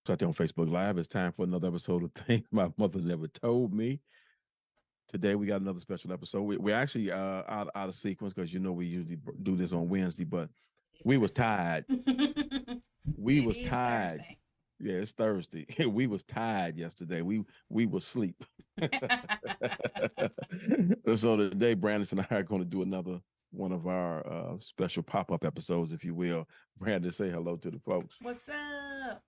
So out there on Facebook Live, it's time for another episode of Things My Mother Never Told Me. Today we got another special episode. We're actually out of sequence because we usually do this on Wednesday, but we was tired. We was tired. Thursday. Yeah, it's Thursday. We was tired yesterday. We was asleep. So today, Brandon and I are going to do another one of our special pop-up episodes, if you will. Brandon, say hello to the folks. What's up?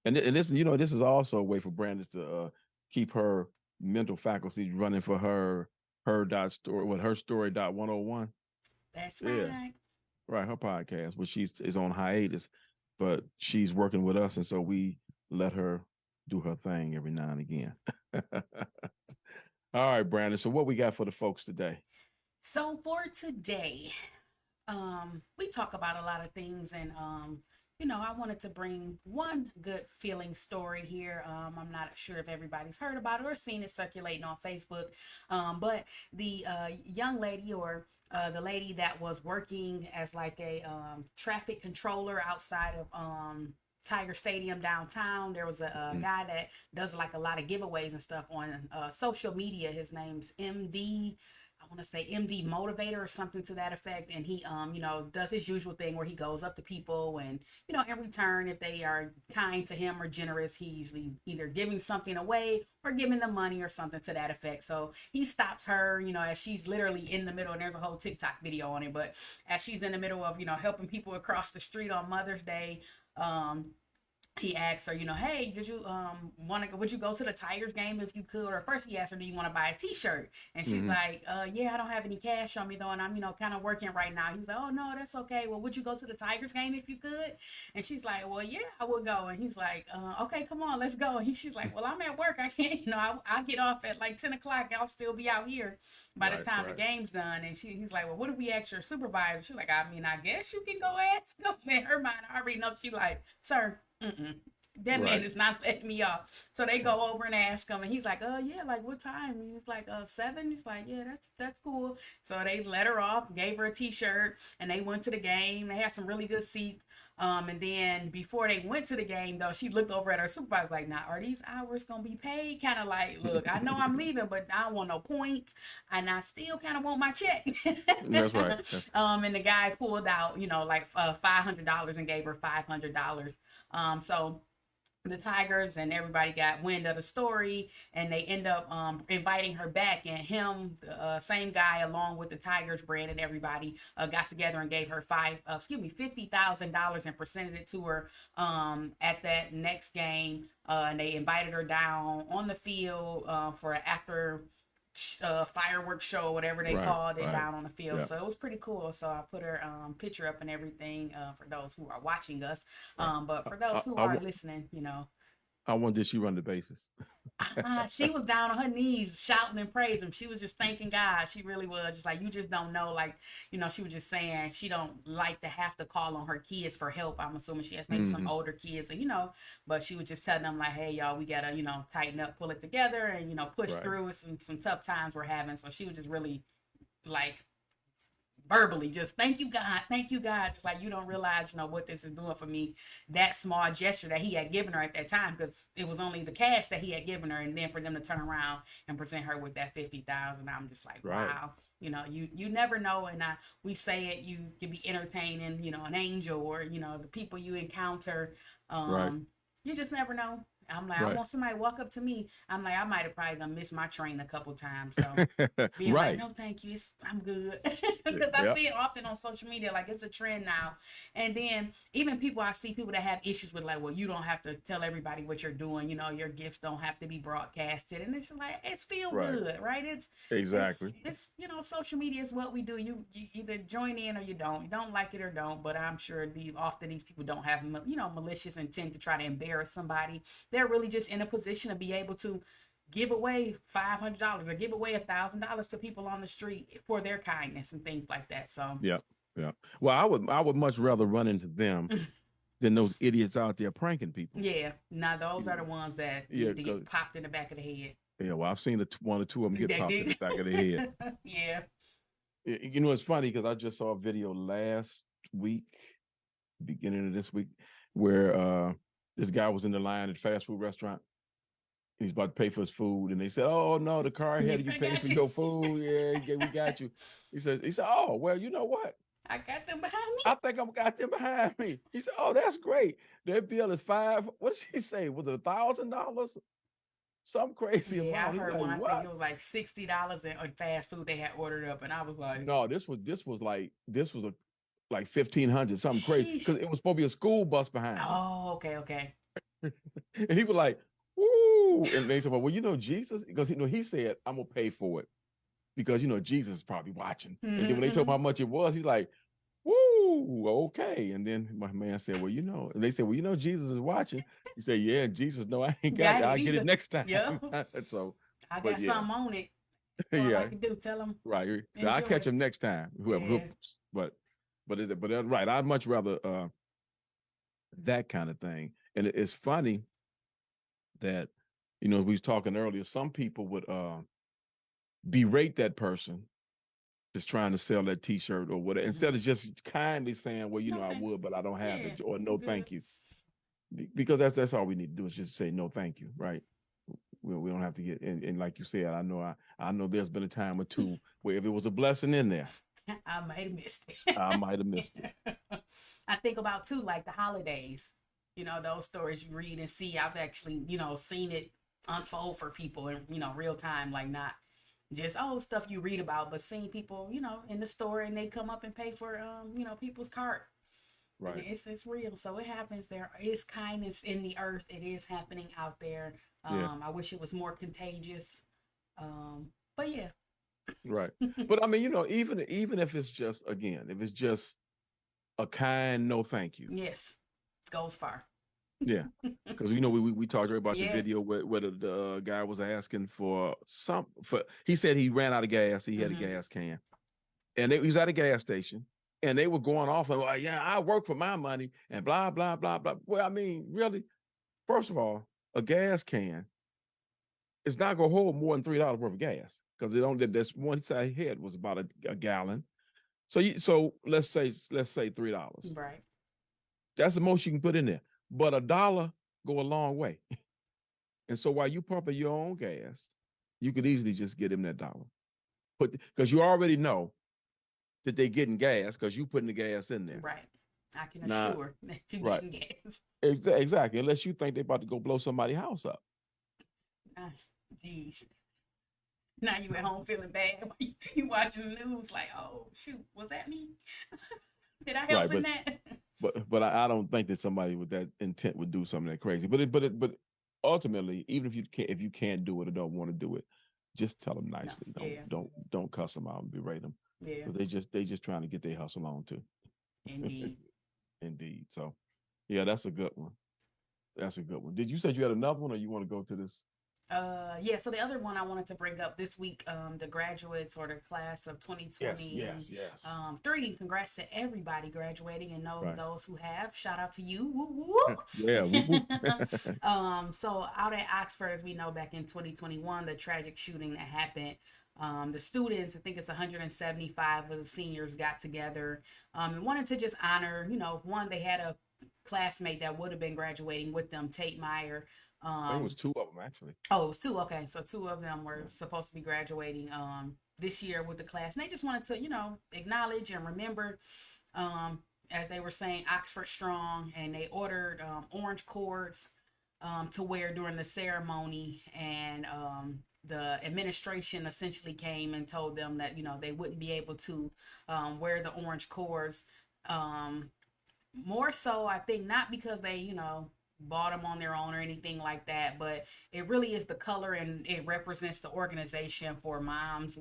And this, this is also a way for Brandon to keep her mental faculty running for her story dot 101. That's right. Right, her podcast, which is on hiatus, but she's working with us, and so we let her do her thing every now and again. All right, Brandon. So what we got for the folks today? So for today, we talk about a lot of things, and I wanted to bring one good feeling story here. I'm not sure if everybody's heard about it or seen it circulating on Facebook, but the young lady or the lady that was working as like a traffic controller outside of Tiger Stadium downtown. There was a guy that does like a lot of giveaways and stuff on social media. His name's MD. I want to say MD Motivator or something to that effect. And he, does his usual thing where he goes up to people and, in return, if they are kind to him or generous, he usually either giving something away or giving them money or something to that effect. So he stops her, as she's literally in the middle, and there's a whole TikTok video on it, but as she's in the middle of, helping people across the street on Mother's Day, he asked her, hey, would you go to the Tigers game if you could? Or first he asked her, do you want to buy a t-shirt? And she's like, yeah, I don't have any cash on me though. And I'm, kind of working right now. He's like, oh no, that's okay. Well, would you go to the Tigers game if you could? And she's like, well, yeah, I would go. And he's like, okay, come on, let's go. And she's like, well, I'm at work. I can't, I'll get off at like 10 o'clock. I'll still be out here by the time the game's done. And he's like, well, what if we ask your supervisor? She's like, I mean, I guess you can go ask him. In her mind, I already know. She like, sir, that man is not letting me off. So they go over and ask him, and he's like, oh yeah, like what time? And he's like, 7. He's like, yeah, that's cool. So they let her off, gave her a t-shirt, and they went to the game. They had some really good seats. And then before they went to the game though, she looked over at her supervisor like, now are these hours gonna be paid? Kind of like, look, I know I'm leaving, but I don't want no points, and I still kind of want my check. That's right. And the guy pulled out, like $500 and gave her $500. So the Tigers and everybody got wind of the story, and they end up inviting her back, and him, the same guy, along with the Tigers brand and everybody, got together and gave her $50,000 and presented it to her at that next game, and they invited her down on the field for after fireworks show, whatever they called it, down on the field. So it was pretty cool. So I put her picture up and everything for those who are watching us, but for those who are listening, I wonder, did she run the bases? She was down on her knees shouting and praising. She was just thanking God. She really was just like, you just don't know, like, she was just saying she don't like to have to call on her kids for help. I'm assuming she has maybe some older kids, and but she was just telling them like, hey y'all, we gotta tighten up, pull it together, and push through some tough times we're having. So she was just really like verbally just thank you God, just like, you don't realize what this is doing for me. That small gesture that he had given her at that time, because it was only the cash that he had given her, and then for them to turn around and present her with that 50,000, I'm just like, wow. You never know. And we say it, you can be entertaining, an angel, or the people you encounter, you just never know. I'm like, I want somebody to walk up to me. I'm like, I might have probably done missed my train a couple times. So being like, no, thank you, I'm good. Because I see it often on social media, like it's a trend now. And then even I see people that have issues with like, well, you don't have to tell everybody what you're doing. Your gifts don't have to be broadcasted. And it's like, it's feel good, right? It's exactly. It's social media is what we do. You either join in or you don't. You don't like it or don't. But I'm sure often these people don't have malicious intent to try to embarrass somebody. They're really just in a position to be able to give away $500 or give away $1,000 to people on the street for their kindness and things like that. So yeah. Well, I would much rather run into them than those idiots out there pranking people. Yeah, now those are the ones that need to get popped in the back of the head. Yeah, well, I've seen one or two of them get popped in the back of the head. Yeah. It's funny because I just saw a video last week, beginning of this week, where This guy was in the line at a fast food restaurant. He's about to pay for his food, and they said, "Oh no, the car ahead of you paying for your food. Yeah, we got you." He said, "Oh well, you know what? I got them behind me. I think I'm got them behind me." He said, "Oh, that's great. Their bill is $5. What did she say? Was it $1,000? Some crazy Yeah, I amount." He heard like, one. I think "What?" it was like $60 on fast food they had ordered up, and I was like, No, this was like like 1,500, something crazy, sheesh. because it was supposed to be a school bus behind him. Oh, okay. And he was like, "Woo!" And they said, "Well, you know Jesus," because he said, "I'm gonna pay for it because Jesus is probably watching." And then when they told him how much it was, he's like, "Woo, okay." And then my man said, "Well, and they said, well, Jesus is watching." He said, "Yeah, Jesus, no, I ain't got it. I'll get it next time." Yeah. So, I got something on it. All I can do, tell him. Right. So I'll catch him next time. Whoever. But right. I'd much rather that kind of thing. And it's funny that, we was talking earlier, some people would berate that person just trying to sell that t-shirt or whatever, instead of just kindly saying, "Well, No, I would, but I don't have it," or "No, thank you." Because that's all we need to do is just say no, thank you, right? We don't have to get and like you said, I know there's been a time or two where if it was a blessing in there, I might have missed it. I might have missed it. I think about too, like the holidays, those stories you read and see. I've actually, seen it unfold for people in, real time, like not just stuff you read about, but seeing people, in the store and they come up and pay for people's cart. Right. And it's real. So it happens. There is kindness in the earth. It is happening out there. I wish it was more contagious. But yeah. Right. But I mean, even if it's just, again, if it's just a kind no thank you. Yes. Goes far. Yeah. Because we talked about the video where the guy was asking for he said he ran out of gas. He had a gas can. And he was at a gas station. And they were going off and like, "Yeah, I work for my money," and blah, blah, blah, blah. Well, I mean, really, first of all, a gas can is not going to hold more than $3 worth of gas, because this one side head was about a gallon. So let's say $3. Right. That's the most you can put in there. But $1 go a long way. And so while you pumping your own gas, you could easily just get him that $1. Because you already know that they're getting gas because you putting the gas in there. Right. I can assure that you're getting gas. Exactly. Unless you think they're about to go blow somebody's house up. Jeez. Now you at home feeling bad. You watching the news like, "Oh shoot, was that me? Did I help in that?" But I don't think that somebody with that intent would do something that crazy. But ultimately, even if you can't do it or don't want to do it, just tell them nicely. Don't cuss them out and berate them. Yeah. They just trying to get their hustle on too. Indeed. So, yeah, that's a good one. Did you say you had another one, or you want to go to this? Yeah, so the other one I wanted to bring up this week, the graduates or the class of 2020. Yes. 3. Congrats to everybody graduating, and those who have. Shout out to you. Woo, woo. Yeah. Woo. So out at Oxford, as we know, back in 2021, the tragic shooting that happened. The students, I think it's 175 of the seniors, got together and wanted to just honor, one, they had a classmate that would have been graduating with them, Tate Meyer. I think it was 2 of them, actually. Oh, it was 2. Okay. So 2 of them were supposed to be graduating this year with the class. And they just wanted to, acknowledge and remember, as they were saying, Oxford Strong. And they ordered orange cords to wear during the ceremony. And the administration essentially came and told them that, they wouldn't be able to wear the orange cords. More so, I think, not because they, bought them on their own or anything like that, but it really is the color, and it represents the organization for moms,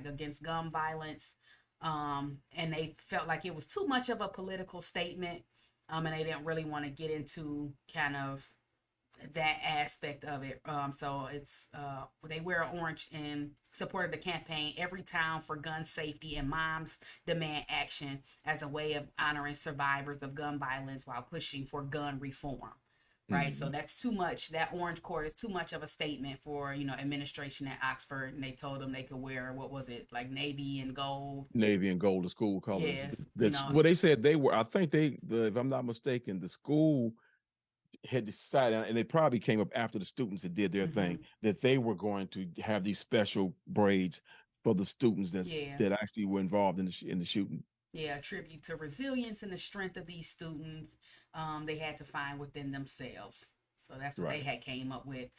against gun violence, and they felt like it was too much of a political statement, and they didn't really want to get into kind of that aspect of it. So it's they wear orange in support of the campaign "Every Town for Gun Safety and Moms Demand Action" as a way of honoring survivors of gun violence while pushing for gun reform. Right. So that's too much. That orange cord is too much of a statement for, administration at Oxford. And they told them they could wear, what was it, like navy and gold? Navy and gold, the school colors. Yes. That's what they said they were. I think if I'm not mistaken, the school had decided, and it probably came up after the students that did their thing, that they were going to have these special braids for the students that actually were involved in the shooting. Yeah, a tribute to resilience and the strength of these students they had to find within themselves. So that's what they Right. had came up with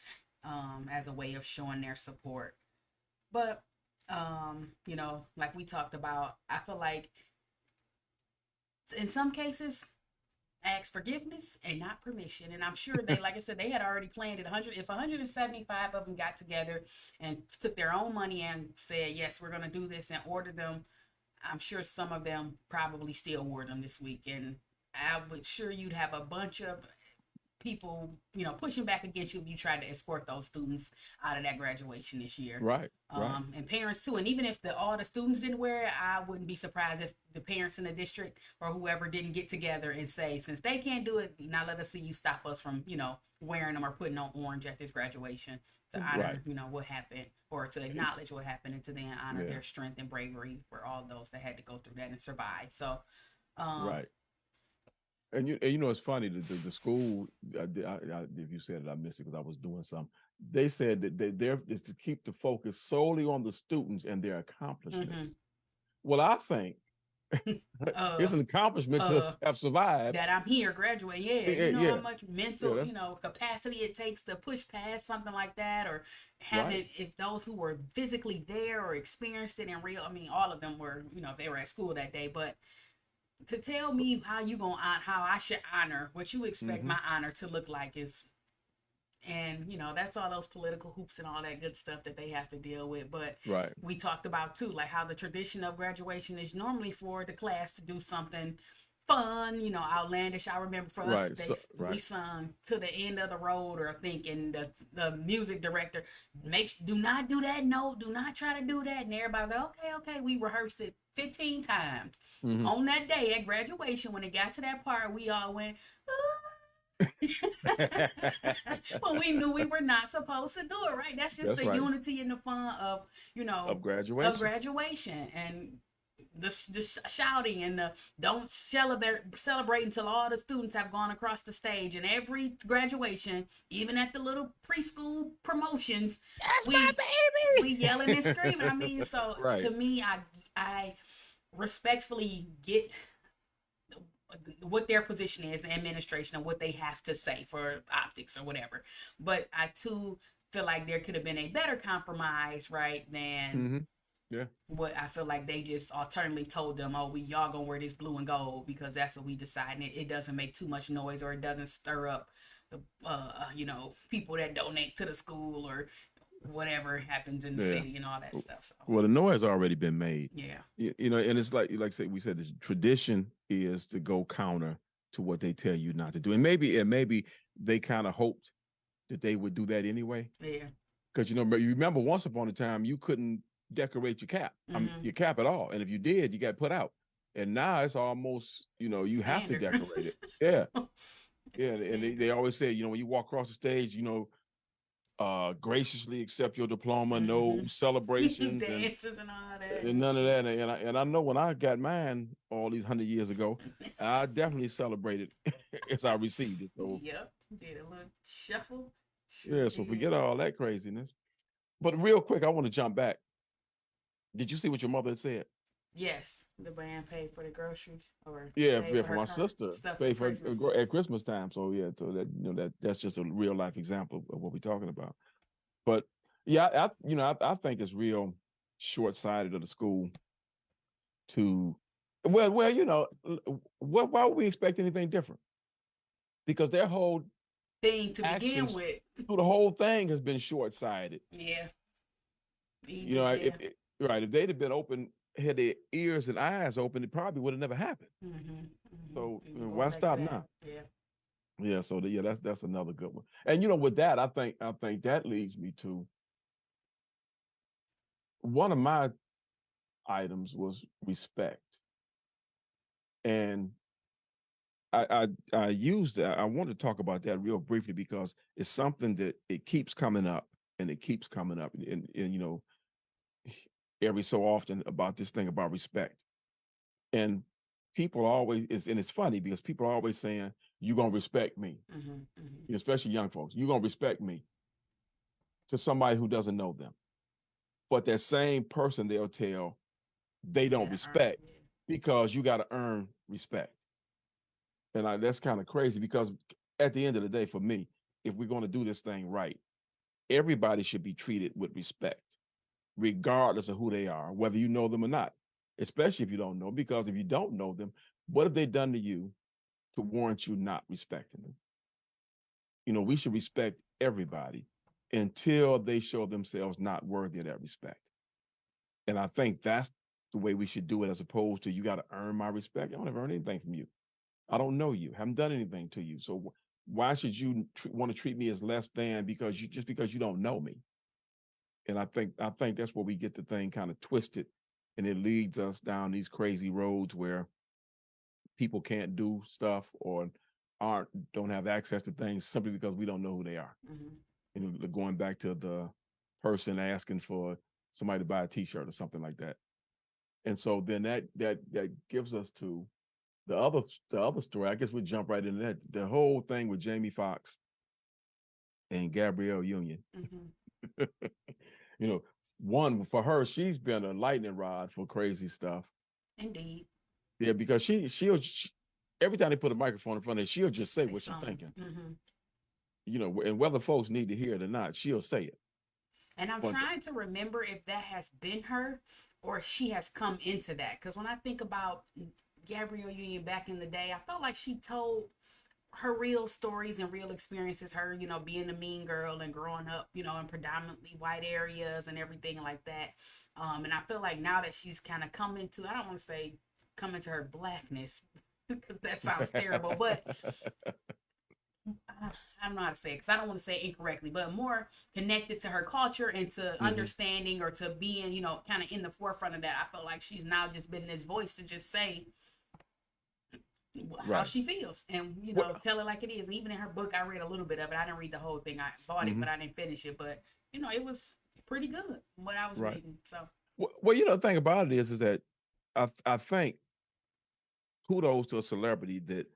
as a way of showing their support. But you know, like we talked about, I feel like in some cases ask forgiveness and not permission. And I'm sure they, like I said, they had already planned it. 100, if 175 of them got together and took their own money and said, yes, we're going to do this and order them, I'm sure some of them probably still wore them this week. And I would sure you'd have a bunch of people, you know, pushing back against you if you tried to escort those students out of that graduation this year. Right. Right. And parents too. And even if all the students didn't wear it, I wouldn't be surprised if the parents in the district or whoever didn't get together and say, since they can't do it, now let us see you stop us from, you know, wearing them or putting on orange at this graduation to honor, Right. you know, what happened, or to acknowledge what happened, and to then honor their strength and bravery for all those that had to go through that and survive. So, right. And you know, it's funny that the school, if you said it, I missed it because I was doing something. They said that they're is to keep the focus solely on the students and their accomplishments. Well, I think it's an accomplishment to have survived. That I'm here, graduate. Yeah, you know how much mental, you know, capacity it takes to push past something like that, or have it. If those who were physically there or experienced it in real, I mean, all of them were, you know, if they were at school that day, but to tell me how you gonna how I should honor what you expect my honor to look like is, and you know, that's all those political hoops and all that good stuff that they have to deal with. But we talked about too, like how the tradition of graduation is normally for the class to do something fun, you know, outlandish. I remember for us, we sung To the End of the Road, or I think, and the music director do not do that note, do not try to do that, and everybody's like, okay, we rehearsed it 15 times. On that day at graduation, when it got to that part, we all went, well, we knew we were not supposed to do it, right? That's just the unity and the fun of, you know, of graduation, and the shouting and the don't celebrate until all the students have gone across the stage. And every graduation, even at the little preschool promotions, we yelling and screaming. I mean, so to me, I respectfully get what their position is, the administration, and what they have to say for optics or whatever. But I too feel like there could have been a better compromise, right, than what I feel like they just alternately told them, oh, y'all gonna wear this blue and gold because that's what we decide, and it doesn't make too much noise, or it doesn't stir up you know, people that donate to the school or whatever happens in the city and all that stuff. So. Well, the noise already been made. Yeah. You know, and it's like we said, the tradition is to go counter to what they tell you not to do. And maybe they kind of hoped that they would do that anyway. Yeah. Because, you know, you remember once upon a time, you couldn't decorate your cap, your cap at all. And if you did, you got put out. And now it's almost, you know, you have to decorate it. Yeah. And they always say, you know, when you walk across the stage, you know, graciously accept your diploma, no celebrations, dances and all that, and none of that. And I know when I got mine all these 100 years ago, I definitely celebrated as I received it. So, did a little shuffle. So forget all that craziness. But real quick, I want to jump back. Did you see what your mother had said? Yes, the band paid for the groceries, or for my sister, paid for at Christmas time. So so that, you know, that's just a real life example of what we're talking about. But I think it's real short sighted of the school to, well, you know, why would we expect anything different? Because their whole thing to begin with, through the whole thing has been short sighted. Yeah. You know, if they'd have been open, had their ears and eyes open, it probably would have never happened. So why stop now? Yeah. So that's another good one. And you know, with that, I think that leads me to one of my items was respect, and I want to talk about that real briefly because it's something that it keeps coming up, and you know, every so often about this thing about respect. And people always and it's funny because people are always saying, you're going to respect me, especially young folks. You're going to respect me to somebody who doesn't know them. But that same person, they'll tell they don't respect because you got to earn respect. And that's kind of crazy because at the end of the day, for me, if we're going to do this thing right, everybody should be treated with respect, regardless of who they are, whether you know them or not, especially if you don't know, because if you don't know them, what have they done to you to warrant you not respecting them? You know, we should respect everybody until they show themselves not worthy of that respect. And I think that's the way we should do it, as opposed to you got to earn my respect. I don't ever earn anything from you. I don't know you, haven't done anything to you. So why should you want to treat me as less than because you don't know me? And I think that's where we get the thing kind of twisted, and it leads us down these crazy roads where people can't do stuff or don't have access to things simply because we don't know who they are. You know, going back to the person asking for somebody to buy a T-shirt or something like that. And so then that gives us to the other story. I guess we'll jump right into that. The whole thing with Jamie Foxx and Gabrielle Union. You know, one, for her, she's been a lightning rod for crazy stuff. Indeed. Yeah, because she'll every time they put a microphone in front of her, she'll just say what she's thinking. You know, and whether folks need to hear it or not, she'll say it. And I'm trying to remember if that has been her or she has come into that. Because when I think about Gabrielle Union back in the day, I felt like she told her real stories and real experiences, her, you know, being a mean girl and growing up, you know, in predominantly white areas and everything like that. And I feel like now that she's kind of come into, I don't want to say come into her blackness because that sounds terrible, but I don't know how to say it because I don't want to say it incorrectly, but more connected to her culture and to understanding or to being, you know, kind of in the forefront of that. I feel like she's now just been this voice to just say how she feels and, you know, tell it like it is. Even in her book, I read a little bit of it. I didn't read the whole thing. I bought it, but I didn't finish it. But, you know, it was pretty good what I was reading. So, well, you know, the thing about it is that I think kudos to a celebrity that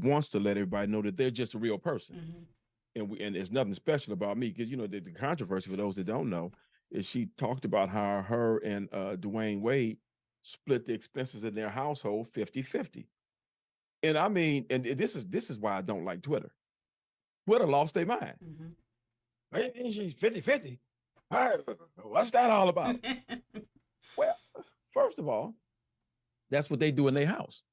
wants to let everybody know that they're just a real person. And there's nothing special about me because, you know, the controversy, for those that don't know, is she talked about how her and Dwayne Wade split the expenses in their household 50-50. And I mean, and this is why I don't like Twitter. Twitter lost their mind. She's 50-50. What's that all about? Well, first of all, that's what they do in their house.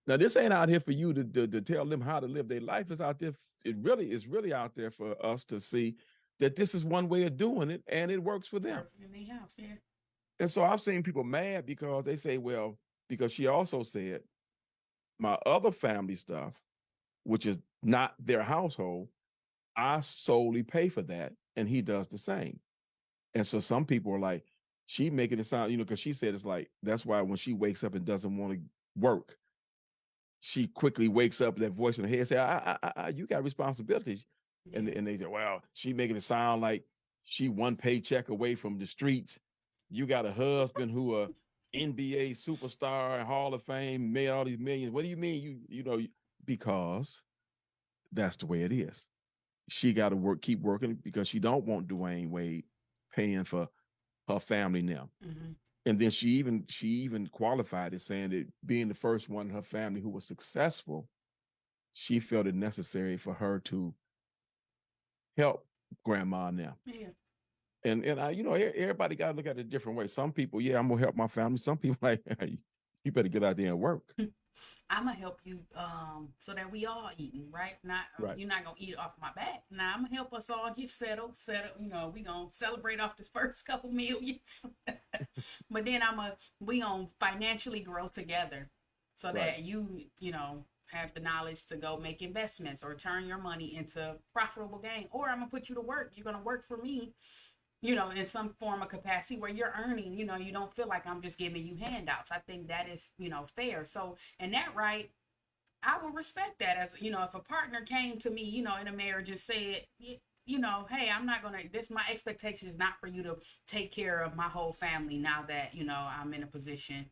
Now, this ain't out here for you to tell them how to live their life. It's out there. It really is really out there for us to see that this is one way of doing it, and it works for them. In their house, yeah. And so I've seen people mad because they say, well, because she also said, my other family stuff, which is not their household, I solely pay for that, and he does the same. And so some people are like, she making it sound, you know, because she said it's like, that's why when she wakes up and doesn't want to work, she quickly wakes up, that voice in her head say, you got responsibilities. Yeah. And they say, well, she making it sound like she one paycheck away from the streets. You got a husband who a NBA superstar and Hall of Fame, made all these millions. What do you mean? You know, because that's the way it is. She got to keep working because she don't want Dwayne Wade paying for her family now. And then she even qualified as saying that being the first one in her family who was successful, she felt it necessary for her to help grandma now. Yeah. And I, you know, everybody got to look at it a different way. Some people, yeah, I'm gonna help my family. Some people like, hey, you better get out there and work. I'm gonna help you so that we all eating, right? You're not gonna eat it off my back. Now I'm gonna help us all get settled. You know, we gonna celebrate off this first couple millions. But then we gonna financially grow together so that you know, have the knowledge to go make investments or turn your money into profitable gain. Or I'm gonna put you to work. You're gonna work for me, you know, in some form of capacity where you're earning, you know, you don't feel like I'm just giving you handouts. I think that is, you know, fair. So, and that right, I will respect that. As, you know, if a partner came to me, you know, in a marriage and said, you know, hey, my expectation is not for you to take care of my whole family now that, you know, I'm in a position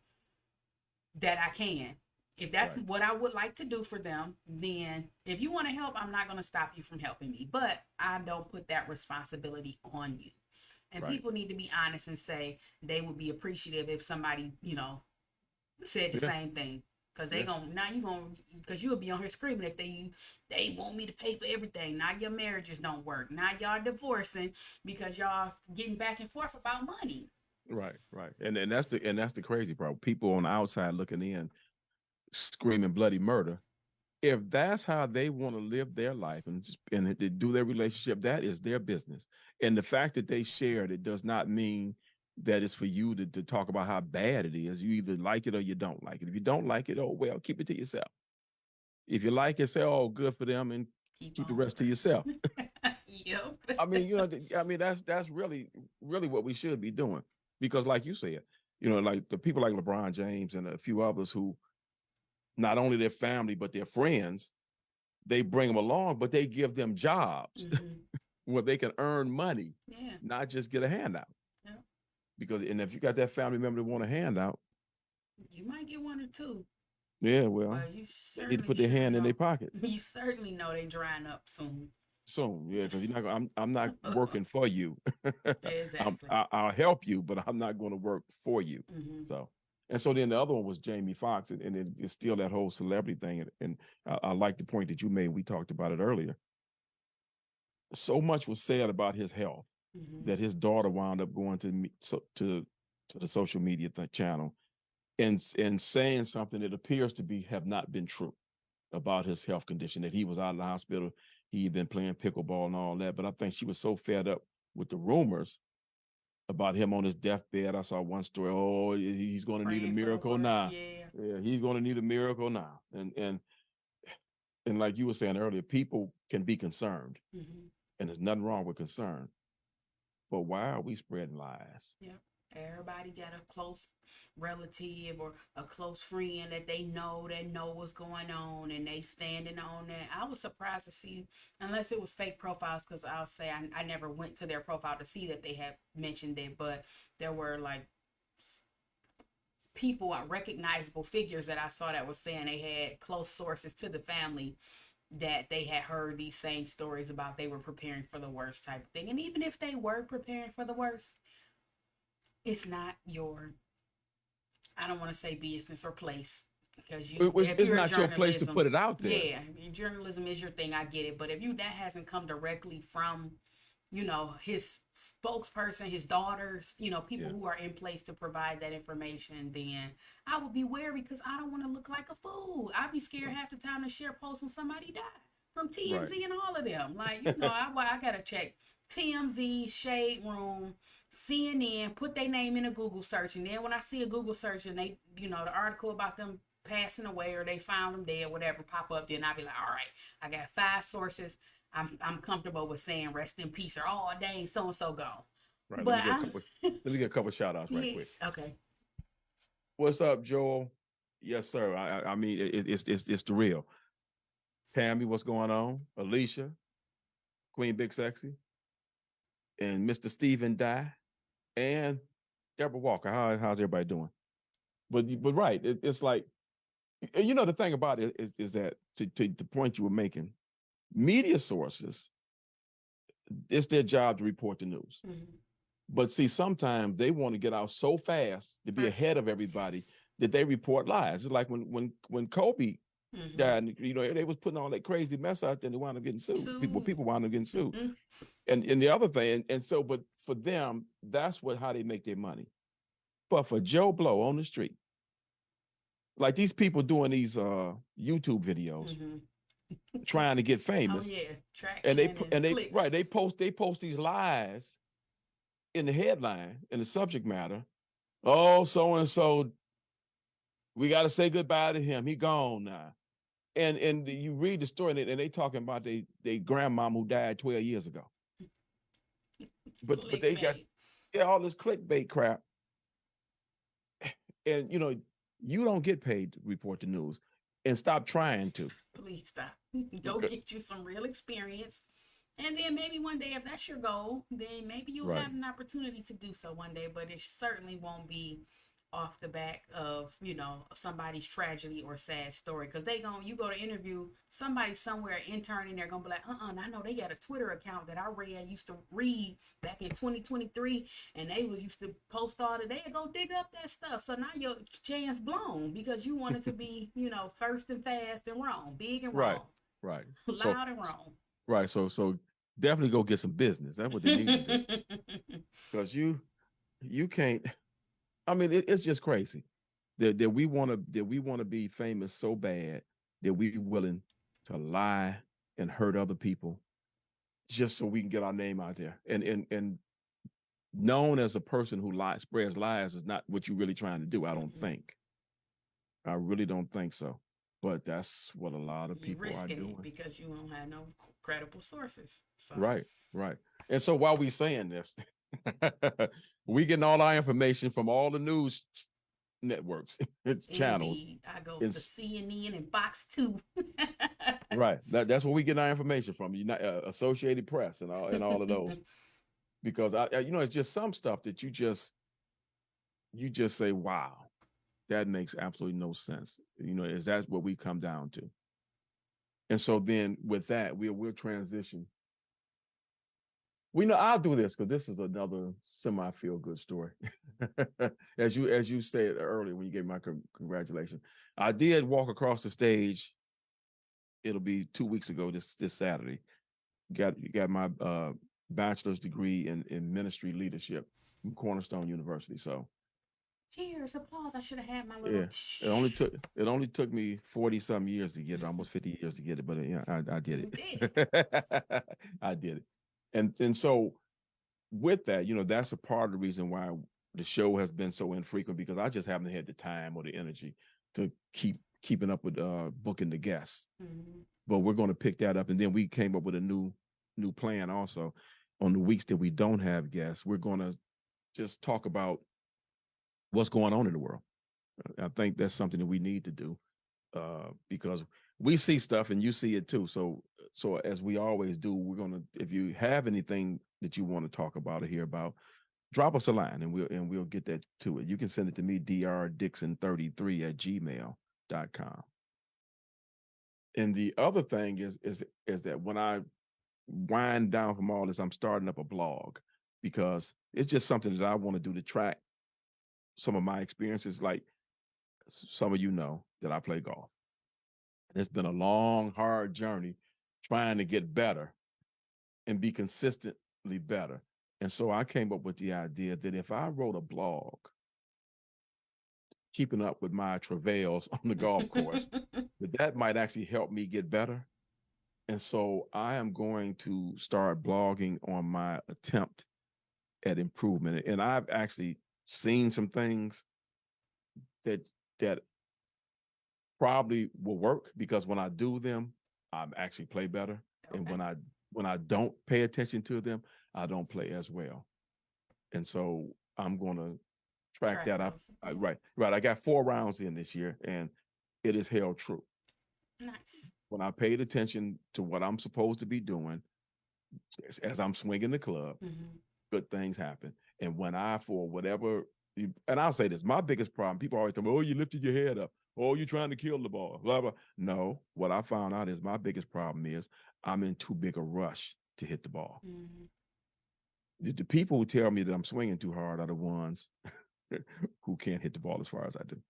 that I can. If that's Right. what I would like to do for them, then if you want to help, I'm not going to stop you from helping me. But I don't put that responsibility on you. And Right. people need to be honest and say they would be appreciative if somebody, said the Yeah. same thing. Cause they Yeah. gon' now you gonna cause you'll be on here screaming if they want me to pay for everything. Now your marriages don't work. Now y'all divorcing because y'all getting back and forth about money. Right. Right. And that's the crazy part. People on the outside looking in, screaming bloody murder. If that's how they want to live their life and they do their relationship, that is their business. And the fact that they shared it does not mean that it's for you to talk about how bad it is. You either like it or you don't like it. If you don't like it, oh well, keep it to yourself. If you like it, say, oh, good for them, and Keep keep the on rest to pressing. yourself. Yep. I mean, that's really what we should be doing. Because like you said, like the people like LeBron James and a few others who not only their family, but their friends, they bring them along, but they give them jobs where they can earn money, Yeah. not just get a handout. Yeah. Because, and if you got that family member that want a handout, You might get one or two, yeah, well, but you they need to certainly put their sure hand in their know. pocket You certainly know they drying up soon. soon. Yeah, because you're not gonna, I'm not working for you. Exactly. I'll help you, but I'm not going to work for you. Mm-hmm. So, and so then the other one was Jamie Foxx, and it's still that whole celebrity thing. And I like the point that you made. We talked about it earlier. So much was said about his health that his daughter wound up going to the social media channel and saying something that appears to have not been true about his health condition, that he was out of the hospital, he had been playing pickleball and all that. But I think she was so fed up with the rumors about him on his deathbed. I saw one story, oh, he's going to need a Praying for the miracle worst. now. Yeah. Yeah, he's going to need a miracle now. And like you were saying earlier, people can be concerned, and there's nothing wrong with concern. But why are we spreading lies? Yeah. Everybody got a close relative or a close friend that they know what's going on and they standing on that. I was surprised to see, unless it was fake profiles, because I'll say I never went to their profile to see that they had mentioned it, but there were like people, recognizable figures that I saw that was saying they had close sources to the family that they had heard these same stories about. They were preparing for the worst type of thing. And even if they were preparing for the worst, it's not your, I don't want to say business or place, because It's not your place to put it out there. Yeah, journalism is your thing. I get it, but if that hasn't come directly from, his spokesperson, his daughters, people who are in place to provide that information, then I would be wary because I don't want to look like a fool. I'd be scared half the time to share posts when somebody died from TMZ and all of them. Like, I gotta check TMZ, Shade Room, CNN, put their name in a Google search, and then when I see a Google search and they, the article about them passing away or they found them dead, whatever, pop up, then I'll be like, all right, I got 5 sources. I'm comfortable with saying rest in peace or oh dang, so and so gone. Right. But let me get a couple shout outs right quick. Okay. What's up, Joel? Yes, sir. I mean it's the real. Tammy, what's going on? Alicia, Queen Big Sexy, and Mr. Stephen Dye, and Deborah Walker. How's everybody doing? But right, it's like, the thing about it is that to the point you were making, media sources, it's their job to report the news. But see, sometimes they want to get out so fast to be ahead of everybody that they report lies. It's like when Kobe died, they was putting all that crazy mess out there and they wound up getting sued. People wound up getting sued. And the other thing, but for them, that's how they make their money. But for Joe Blow on the street, like these people doing these YouTube videos, trying to get famous. Oh yeah, traction and they post these lies in the headline, in the subject matter. Oh, so and so, we got to say goodbye to him. He gone now. And you read the story and they talking about they grandmom who died 12 years ago. But they got all this clickbait crap. And you don't get paid to report the news, and stop trying to. Please stop. Go get you some real experience. And then maybe one day, if that's your goal, then maybe you'll have an opportunity to do so one day, but it certainly won't be off the back of, you know, somebody's tragedy or sad story. Because you go to interview somebody somewhere interning, they're gonna be like, I know they got a Twitter account that used to read back in 2023, and they was used to post all the day and go dig up that stuff. So now your chance blown because you wanted to be, you know, first and fast and wrong, big and Right, wrong, right. So loud and wrong. right, so definitely go get some business. That's what they need to do. Because you can't. I mean, it's just crazy that we want to be famous so bad that we're willing to lie and hurt other people just so we can get our name out there. And known as a person who spreads lies is not what you're really trying to do. I don't think. I really don't think so. But that's what a lot of You're people are risking it doing. because you don't have no credible sources. So Right, right. And so while we saying this, we getting all our information from all the news networks, channels. indeed, I go for It's CNN and Fox 2. right. That's where we get our information from. Associated Press and all of those. Because it's just some stuff that you just say, wow, that makes absolutely no sense. Is that what we come down to? And so then with that, we'll transition. I'll do this because this is another semi feel good story. as you stated earlier when you gave my congratulations, I did walk across the stage. It'll be 2 weeks ago this Saturday. Got my bachelor's degree in ministry leadership from Cornerstone University. So Cheers, applause. I should have had my little. yeah, it only took me 40 some years to get it, almost 50 years to get it, but yeah, I did it. I did it. And so with that, that's a part of the reason why the show has been so infrequent, because I just haven't had the time or the energy to keeping up with booking the guests. Mm-hmm. But we're going to pick that up, and then we came up with a new plan also. On the weeks that we don't have guests, we're going to just talk about what's going on in the world. I think that's something that we need to do because we see stuff and you see it too. So as we always do, we're going to, if you have anything that you want to talk about or hear about, drop us a line and we'll get that to it. You can send it to me, drdixon33@gmail.com. And the other thing is that when I wind down from all this, I'm starting up a blog because it's just something that I want to do to track some of my experiences. Like some of that I play golf. It's been a long, hard journey trying to get better and be consistently better. And so I came up with the idea that if I wrote a blog keeping up with my travails on the golf course, that might actually help me get better. And so I am going to start blogging on my attempt at improvement. And I've actually seen some things that probably will work, because when I do them, I actually play better. Okay. And when I don't pay attention to them, I don't play as well. And so I'm going to track that up. Right. I got 4 rounds in this year, and it is held true. Nice. When I paid attention to what I'm supposed to be doing as I'm swinging the club, good things happen. And when for whatever, and I'll say this, my biggest problem, people always tell me, oh, you lifted your head up. Oh, you're trying to kill the ball, blah, blah. No, what I found out is my biggest problem is I'm in too big a rush to hit the ball. The people who tell me that I'm swinging too hard are the ones who can't hit the ball as far as I do.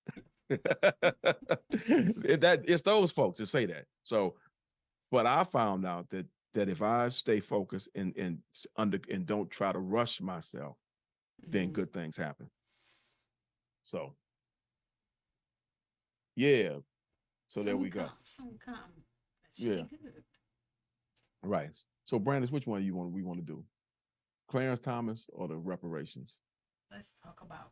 It's those folks that say that. So, but I found out that if I stay focused and don't try to rush myself, then good things happen. So, yeah. So there we go. Some come. That should be good. Right. So, Brandis, which one we want to do? Clarence Thomas or the reparations? Let's talk about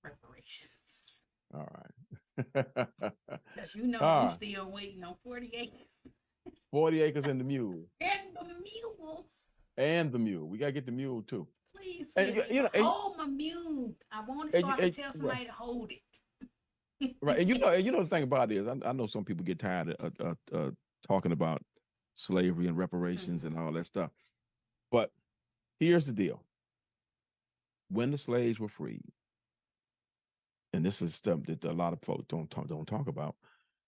reparations. All right. Because I'm still waiting on 40 acres. 40 acres and the mule. And the mule. And the mule. We got to get the mule too. Please, hold my mule. I want it so I can tell somebody to hold it. Right. And the thing about it is, I know some people get tired of talking about slavery and reparations and all that stuff. But here's the deal. When the slaves were freed, and this is stuff that a lot of folks don't talk about.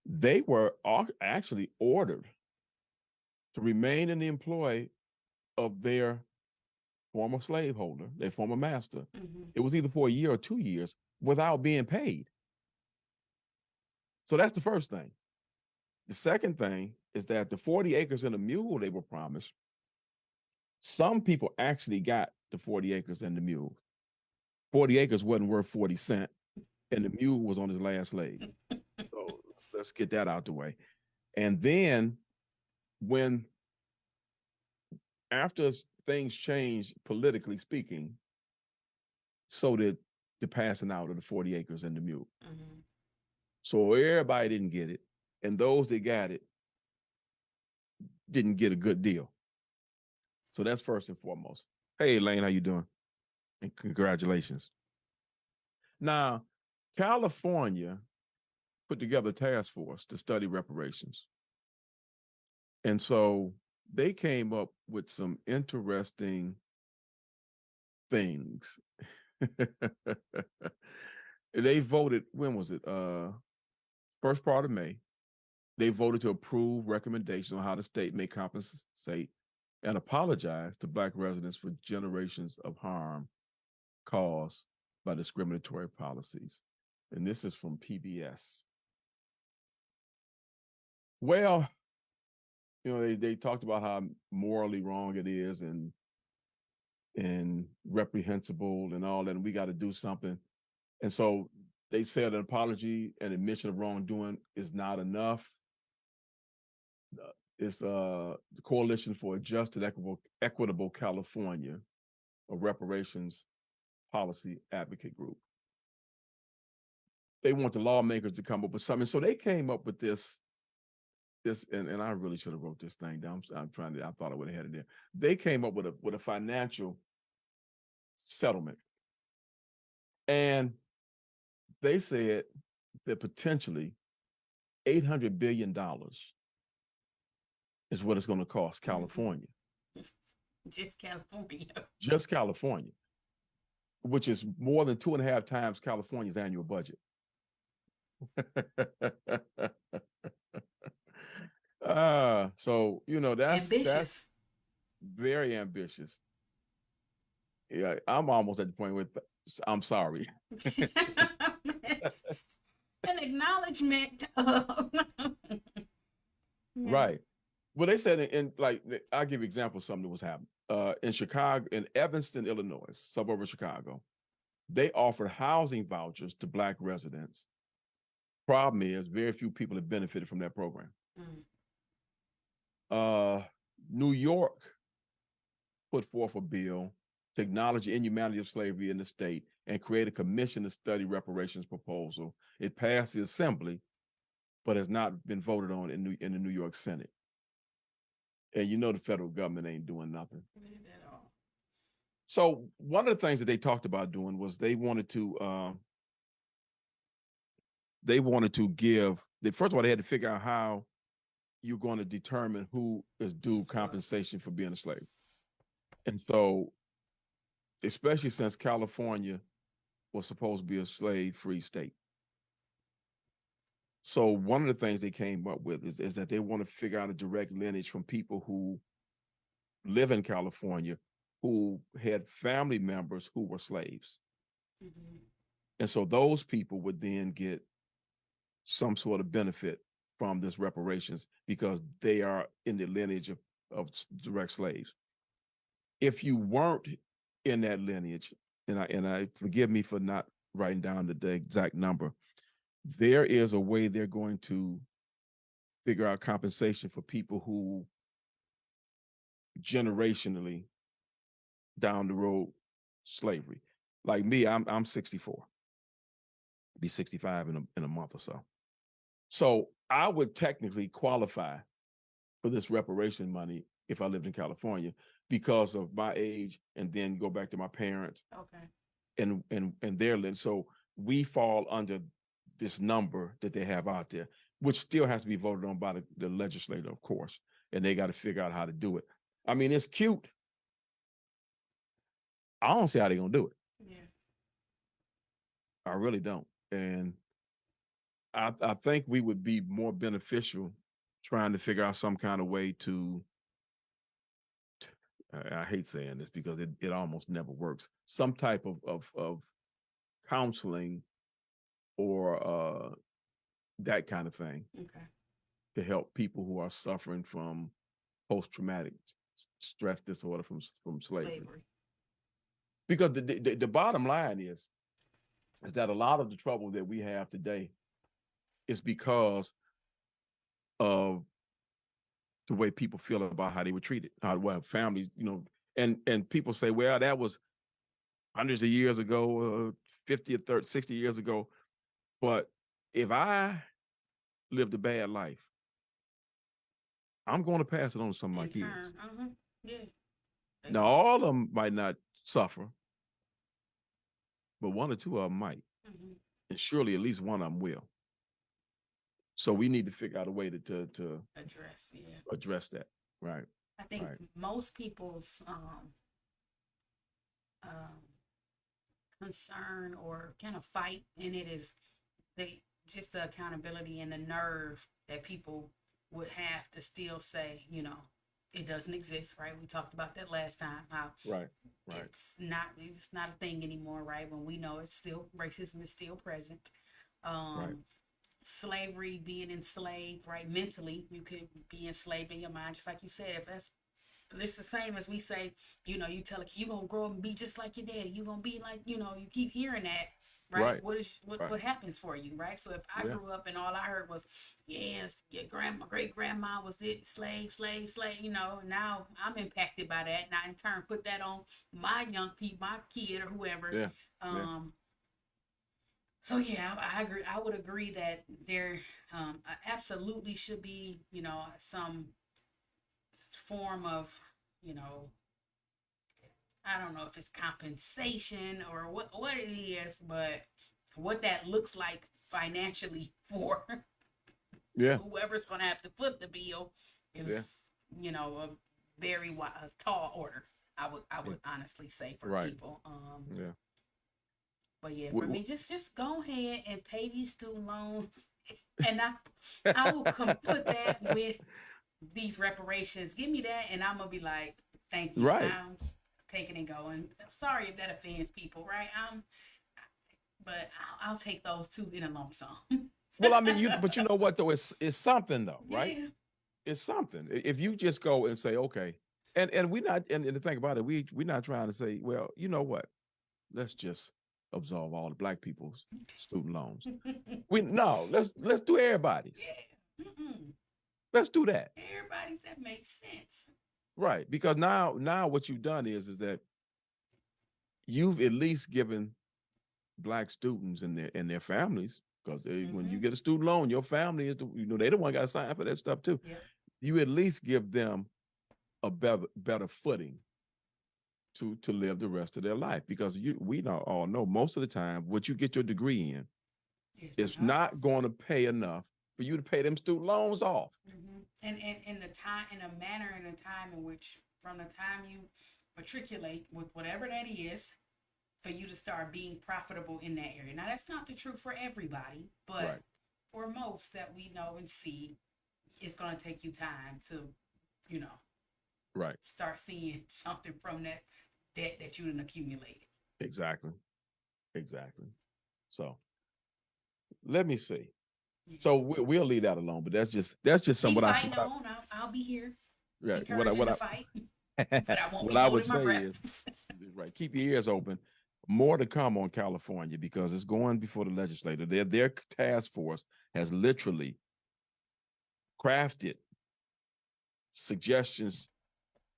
They were actually ordered to remain in the employ of their former slaveholder, their former master. Mm-hmm. It was either for a year or 2 years without being paid. So that's the first thing. The second thing is that the 40 acres and a mule they were promised, some people actually got the 40 acres and the mule. 40 acres wasn't worth 40 cents, and the mule was on his last leg. So let's get that out the way. And then when, after things changed politically speaking, so did the passing out of the 40 acres and the mule. Mm-hmm. So everybody didn't get it, and those that got it didn't get a good deal. So that's first and foremost. Hey, Elaine, how you doing? And congratulations. Now, California put together a task force to study reparations. And so they came up with some interesting things. They voted, when was it? First part of May. They voted to approve recommendations on how the state may compensate and apologize to Black residents for generations of harm caused by discriminatory policies. And this is from PBS. Well, you know, they talked about how morally wrong it is and reprehensible and all that, and we got to do something. And so they said an apology and admission of wrongdoing is not enough. It's the Coalition for a Just and Equitable California, a reparations policy advocate group. They want the lawmakers to come up with something. So they came up with this, and I really should have wrote this thing down. I thought I would have had it there. They came up with a financial settlement. And they said that potentially $800 billion is what it's going to cost California. Just California. Just California, which is more than 2.5 times California's annual budget. So, you know, that's very ambitious. Yeah, I'm almost at the point where I'm sorry. An acknowledgement of Right. Well, they said in like, I'll give you an example of something that was happening. In Chicago, in Evanston, Illinois, suburb of Chicago, they offered housing vouchers to Black residents. Problem is, very few people have benefited from that program. New York put forth a bill to acknowledge the inhumanity of slavery in the state and create a commission to study reparations proposal. It passed the assembly, but has not been voted on in the New York Senate. And you know the federal government ain't doing nothing. At all. So one of the things that they talked about doing was they wanted to give, first of all, they had to figure out how you're going to determine who is due compensation for being a slave. And so, especially since California was supposed to be a slave-free state. So one of the things they came up with is that they want to figure out a direct lineage from people who live in California who had family members who were slaves. Mm-hmm. And so those people would then get some sort of benefit from this reparations because they are in the lineage of direct slaves. If you weren't in that lineage, and I forgive me for not writing down the exact number, there is a way they're going to figure out compensation for people who generationally down the road slavery. Like me, I'm 64. Be 65 in a month or so. So I would technically qualify for this reparation money if I lived in California because of my age, and then go back to my parents. Okay. And their list. So we fall under this number that they have out there, which still has to be voted on by the legislature, of course, and they got to figure out how to do it. I mean, it's cute. I don't see how they're gonna do it. Yeah. I really don't. And I think we would be more beneficial trying to figure out some kind of way to, I hate saying this because it almost never works, some type of counseling or that kind of thing Okay. to help people who are suffering from post-traumatic stress disorder from slavery. Because the bottom line is that a lot of the trouble that we have today is because of the way people feel about how they were treated, how well families, and people say, well, that was hundreds of years ago, 50 or 30, 60 years ago. But if I lived a bad life, I'm going to pass it on to some of my kids. Yeah. Now, all of them might not suffer, but one or two of them might. And surely at least one of them will. So we need to figure out a way to address that. Right. I think most people's concern or kind of fight in it is just the accountability and the nerve that people would have to still say, it doesn't exist, right? We talked about that last time, how it's not a thing anymore, right? When we know it's still, racism is still present. Slavery, being enslaved, right? Mentally, you could be enslaved in your mind, just like you said. If it's the same as we say, you tell a kid, you're gonna grow up and be just like your daddy. You're gonna be like, you keep hearing that, right? What happens for you, right? So if I grew up and all I heard was, yes, your great grandma was slave, now I'm impacted by that, and I in turn put that on my young people, my kid or whoever. So yeah, I agree. I would agree that there absolutely should be, some form of, I don't know if it's compensation or what it is, but what that looks like financially for whoever's going to have to foot the bill is, a very tall order. I would honestly say for people. But yeah, for me, just go ahead and pay these student loans, and I will put that with these reparations. Give me that, and I'm gonna be like, thank you. I'm taking and going. I'm sorry if that offends people, right? But I'll take those two in a lump sum. Well, I mean, but you know what though? It's something though, right? Yeah. It's something. If you just go and say, okay, and we're not, and the thing about it, we're not trying to say, well, you know what? Let's just absolve all the Black people's student loans. Let's do everybody's. Yeah. Let's do that. Everybody's, that makes sense. Right, because now what you've done is that you've at least given Black students and their families, because when you get a student loan, your family is they the one got to sign for that stuff too. Yep. You at least give them a better footing to live the rest of their life, because we all know most of the time what you get your degree in is not going to pay enough for you to pay them student loans off. And the time, in a manner and a time in which, from the time you matriculate with whatever that is, for you to start being profitable in that area. Now that's not the truth for everybody, but for most that we know and see, it's going to take you time to, start seeing something from that debt that you didn't accumulate. Exactly. So let me see. Yeah. So we'll leave that alone, but that's just some what I. I'll be here. Yeah. What I fight. But I won't what be I would say my is, keep your ears open. More to come on California, because it's going before the legislature. Their task force has literally crafted suggestions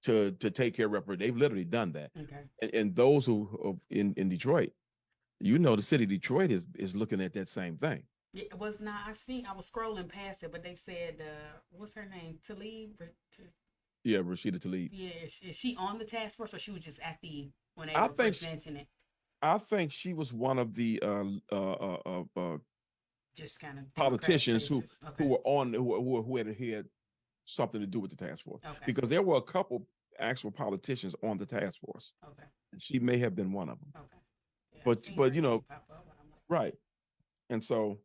to take care of reparations. They've literally done that. Okay. And those who in Detroit, the city of Detroit is looking at that same thing. It was not. I was scrolling past it, but they said, what's her name? Tlaib? Yeah, Rashida Tlaib. Yeah, is she on the task force, or she was just at when they were presenting it? I think she was one of the just kind of politicians who were on who had something to do with the task force. Okay. Because there were a couple actual politicians on the task force. Okay. And she may have been one of them. Okay. Yeah, but right. And so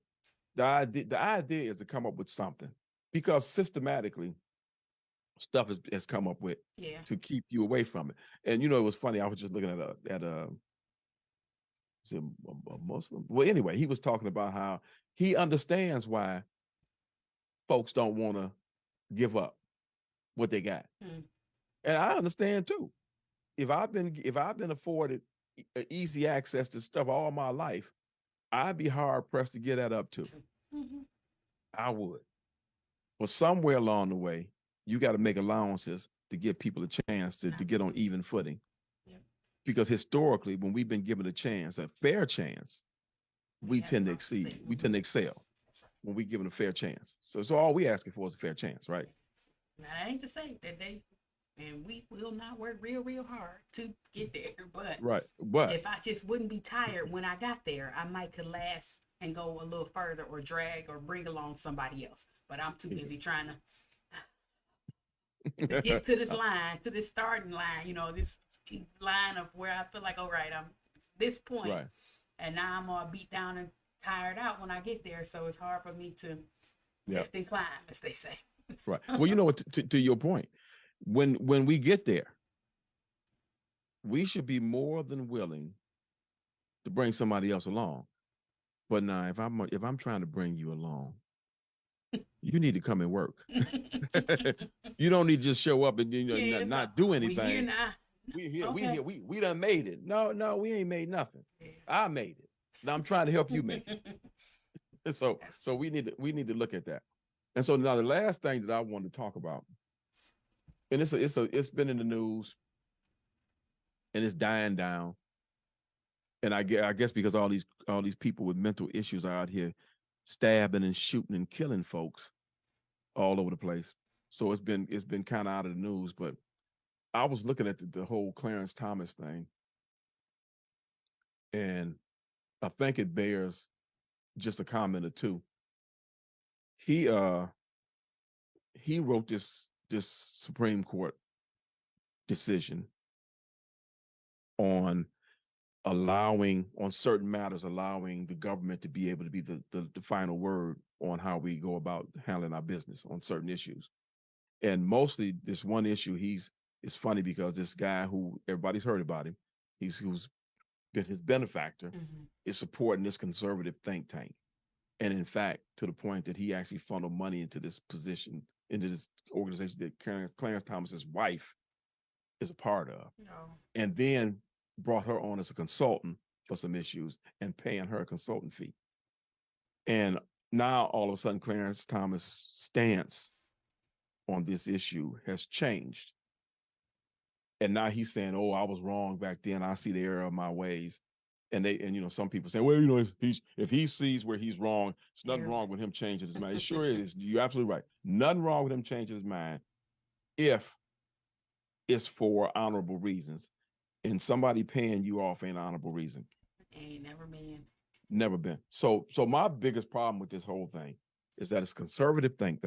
the idea is to come up with something, because systematically stuff has come up with to keep you away from it. And it was funny. I was just looking at a Muslim. Well, anyway, he was talking about how he understands why folks don't want to give up what they got. And I understand too. If I've been afforded easy access to stuff all my life, I'd be hard pressed to get that up too. I would. But somewhere along the way, you got to make allowances to give people a chance to get on even footing. Because historically, when we've been given a chance, a fair chance, we tend to exceed. We tend to excel when we're given a fair chance. So all we asking for is a fair chance, right? Now, that ain't to say that and we will not work real hard to get there. But if I just wouldn't be tired when I got there, I might could last and go a little further, or drag or bring along somebody else. But I'm too busy trying to get to this line, to this starting line, this line of where I feel like, all right, I'm this point, and now I'm all beat down and tired out when I get there. So it's hard for me to lift and climb, as they say. Right. Well, to your point, when we get there, we should be more than willing to bring somebody else along. But now, if I'm trying to bring you along, you need to come and work. You don't need to just show up and not do anything. We're here now. We here. Okay. We done made it. No, we ain't made nothing. I made it. Now I'm trying to help you make it. So we need to look at that. And so now the last thing that I want to talk about, and it's been in the news, and it's dying down. And I guess because all these people with mental issues are out here stabbing and shooting and killing folks all over the place. So it's been kind of out of the news. But I was looking at the whole Clarence Thomas thing, and I think it bears just a comment or two. He wrote this Supreme Court decision on certain matters, allowing the government to be able to be the final word on how we go about handling our business on certain issues. And mostly this one issue, it's funny because this guy who everybody's heard about him, who's been his benefactor, is supporting this conservative think tank. And in fact, to the point that he actually funneled money into this position, into this organization that Clarence Thomas's wife is a part of. And then brought her on as a consultant for some issues and paying her a consultant fee. And now all of a sudden, Clarence Thomas' stance on this issue has changed. And now he's saying, "Oh, I was wrong back then. I see the error of my ways." And some people say, "Well, if he sees where he's wrong, it's nothing wrong with him changing his mind." It sure is. You're absolutely right. Nothing wrong with him changing his mind if it's for honorable reasons. And somebody paying you off ain't an honorable reason. Ain't never been. Never been. So my biggest problem with this whole thing is that it's conservative think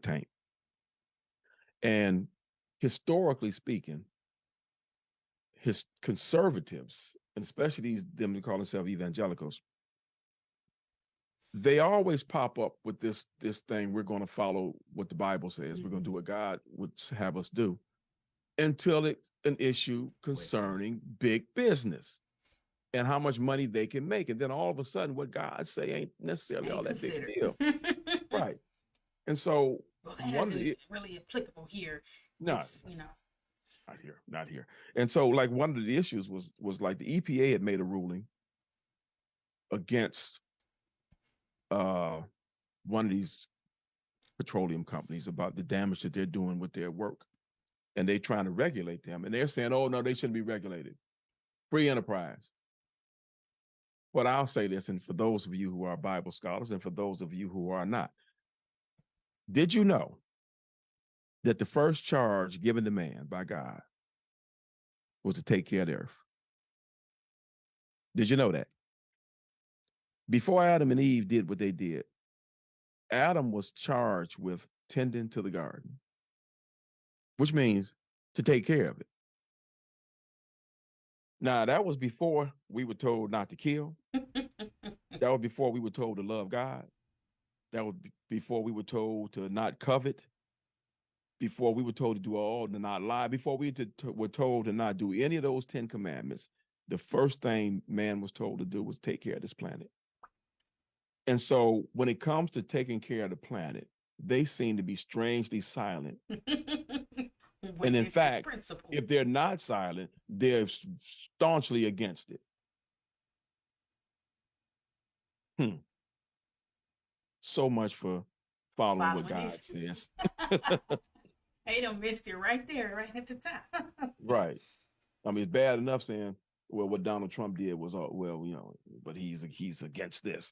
tank. And historically speaking, his conservatives, and especially them who call themselves evangelicals, they always pop up with this thing: we're going to follow what the Bible says. We're going to do what God would have us do, until it's an issue concerning big business and how much money they can make. And then all of a sudden, what God say ain't necessarily all that big deal. Right. And so that isn't really applicable here. No, not here. And so like one of the issues was like the EPA had made a ruling against one of these petroleum companies about the damage that they're doing with their work. And they're trying to regulate them. And they're saying, "Oh, no, they shouldn't be regulated. Free enterprise." But I'll say this, and for those of you who are Bible scholars and for those of you who are not, did you know that the first charge given to man by God was to take care of the earth? Did you know that? Before Adam and Eve did what they did, Adam was charged with tending to the garden, which means to take care of it. Now, that was before we were told not to kill. That was before we were told to love God. That was before we were told to not covet. Before we were told to do all, to not lie. Before we were told to not do any of those 10 commandments. The first thing man was told to do was take care of this planet. And so when it comes to taking care of the planet, they seem to be strangely silent. And in fact, if they're not silent, they're staunchly against it. So much for following what God says. They done missed it right there, right at the top. Right. I mean, it's bad enough saying, well, what Donald Trump did was, but he's against this.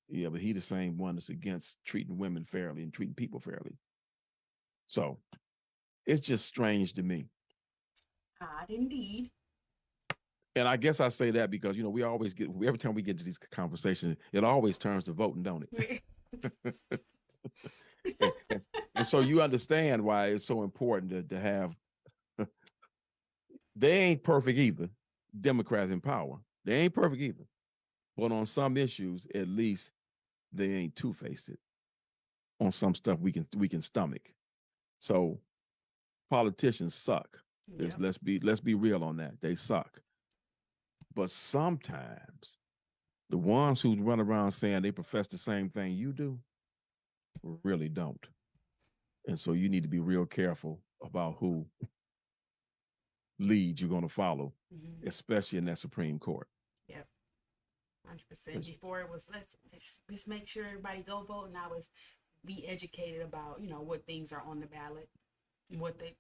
Yeah, but he's the same one that's against treating women fairly and treating people fairly. So it's just strange to me. Odd indeed. And I guess I say that because, we always every time we get to these conversations, it always turns to voting, don't it? and so you understand why it's so important to have, they ain't perfect either, Democrats in power. They ain't perfect either. But on some issues, at least they ain't two-faced. On some stuff we can stomach. So politicians suck. Yep. Let's be real on that. They suck. But sometimes the ones who run around saying they profess the same thing you do really don't. And so you need to be real careful about who leads you're going to follow, especially in that Supreme Court. Yep. 100%. Before it was let's make sure everybody go vote. Now it's be educated about, what things are on the ballot, what they,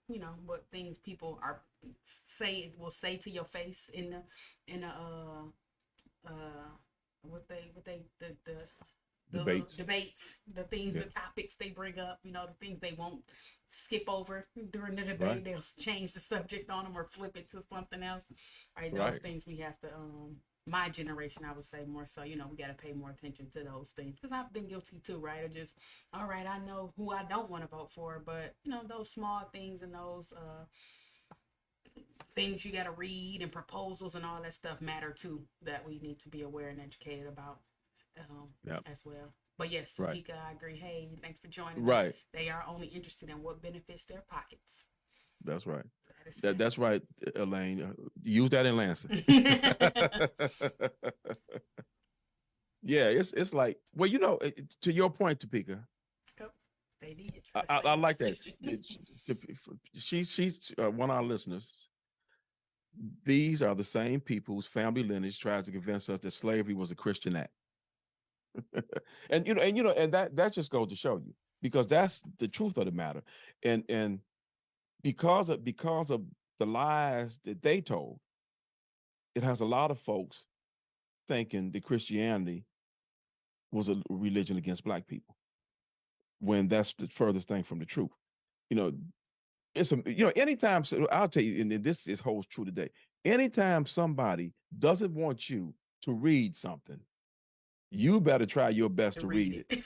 what things people will say to your face in the debates, the things, the topics they bring up, the things they won't skip over during the debate. Right. They'll change the subject on them or flip it to something else. Right. Those things we have to, my generation, I would say more so, we got to pay more attention to those things, because I've been guilty too, right? Of just, all right, I know who I don't want to vote for, but those small things and those things you got to read and proposals and all that stuff matter too, that we need to be aware and educated about as well. But yes, Pika, I agree. Hey, thanks for joining us. They are only interested in what benefits their pockets. That's right. That's right, Elaine. Use that in Lansing. Yeah, it's like, well, to your point, Topeka. Oh, they did. I like that. She's one of our listeners. These are the same people whose family lineage tries to convince us that slavery was a Christian act. and that just goes to show you, because that's the truth of the matter. And because of the lies that they told, it has a lot of folks thinking that Christianity was a religion against Black people, when that's the furthest thing from the truth. Anytime, I'll tell you, and this holds true today. Anytime somebody doesn't want you to read something, you better try your best to read it.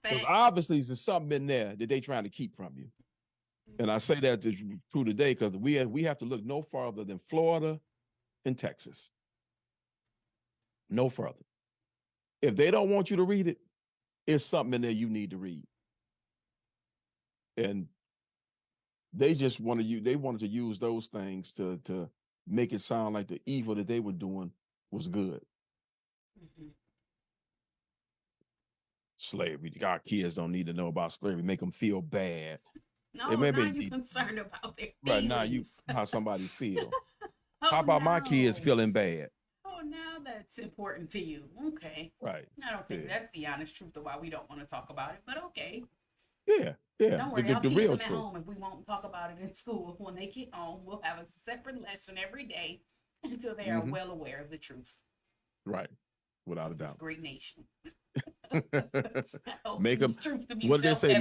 Because obviously there's something in there that they're trying to keep from you. And I say that is true today because we have to look no farther than Florida and Texas. No further. If they don't want you to read it, it's something in there you need to read. And they just wanted to use those things to make it sound like the evil that they were doing was good. Slavery. Our kids don't need to know about slavery. Make them feel bad. No, now you're concerned about their feelings. Right, now how somebody feel. How about my kids feeling bad? Oh, now that's important to you. Okay. Right. I don't think that's the honest truth of why we don't want to talk about it, but okay. Yeah. Don't worry, I'll teach them at home if we won't talk about it in school. When they get home, we'll have a separate lesson every day until they are well aware of the truth. Right. Without a doubt. This great nation. Make them. What did they say?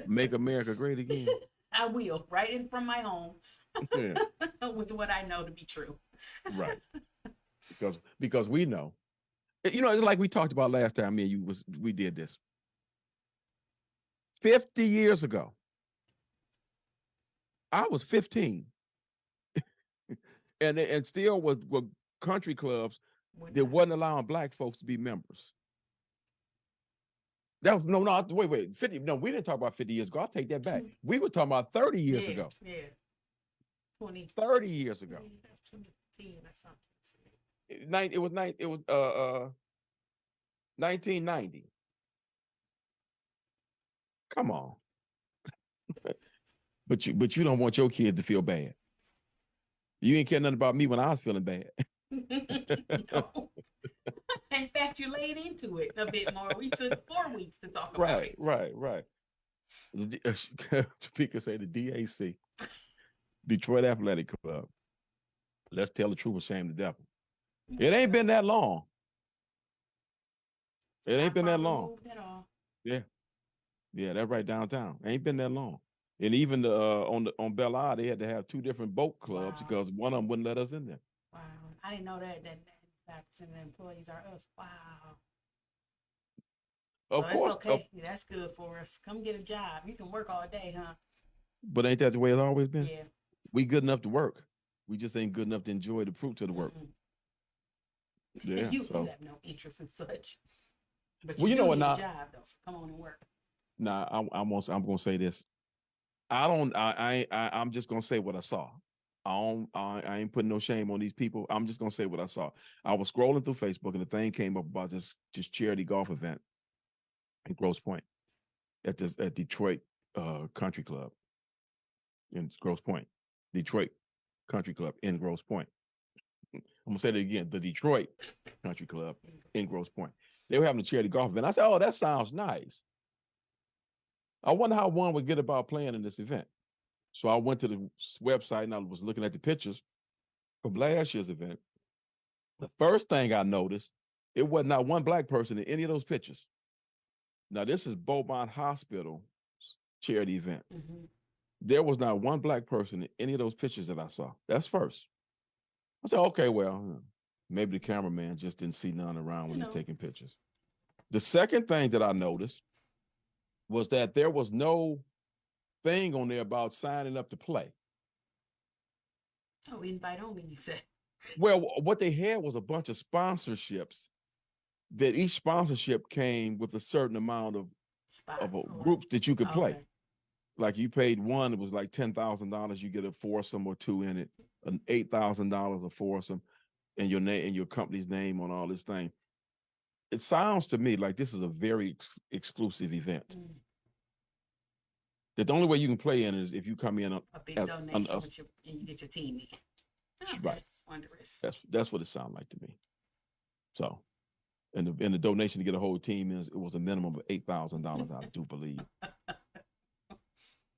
Make America great again. I will, right from my home, with what I know to be true. Right. Because we know. It's like we talked about last time. Me and you we did this 50 years ago. I was 15, and still were country clubs that wasn't allowing black folks to be members. That was wait, 50. No, we didn't talk about 50 years ago. I'll take that back. We were talking about 30 years ago. Yeah. 30 years ago. 10 or something. It was 1990. Come on. But you don't want your kid to feel bad. You ain't care nothing about me when I was feeling bad. No. In fact, you laid into it a bit more. We took 4 weeks to talk about it. Right. Speaker say the DAC, Detroit Athletic Club. Let's tell the truth and shame the devil. It ain't been that long. It ain't been that long. Yeah, that's right downtown. It ain't been that long. And even on Belle Isle, they had to have 2 different boat clubs because one of them wouldn't let us in there. Wow, I didn't know that 5% of the employees are us. Wow. Of course, it's okay. That's good for us. Come get a job. You can work all day, huh? But ain't that the way it's always been? Yeah. We good enough to work. We just ain't good enough to enjoy the fruits of the work. Yeah. You have no interest in such. But you know what? Now, a job though. So come on and work. Nah, I'm gonna say this. I'm just gonna say what I saw. I ain't putting no shame on these people. I'm just gonna say what I saw. I was scrolling through Facebook and the thing came up about this charity golf event in Grosse Pointe at Detroit Country Club in Grosse Pointe. Detroit Country Club in Grosse Pointe. I'm gonna say that again. The Detroit Country Club in Grosse Pointe. They were having a charity golf event. I said, "Oh, that sounds nice. I wonder how one would get about playing in this event." So I went to the website and I was looking at the pictures from last year's event. The first thing I noticed, it was not one black person in any of those pictures. Now, this is Beaumont Hospital charity event. Mm-hmm. There was not one black person in any of those pictures that I saw. That's first. I said, okay, well, maybe the cameraman just didn't see none around when he's taking pictures. The second thing that I noticed was that there was no thing on there about signing up to play. Oh, invite only, you said. Well, what they had was a bunch of sponsorships that each sponsorship came with a certain amount of groups that you could play. Like you paid one, it was like $10,000. You get a foursome or 2 in it, an $8,000 a foursome, and your name and your company's name on all this thing. It sounds to me like this is a very exclusive event. That the only way you can play in is if you come in a big donation and you get your team in. Okay. Right. Wondrous. That's what it sounded like to me. So, and the donation to get a whole team is, it was a minimum of $8,000, I do believe.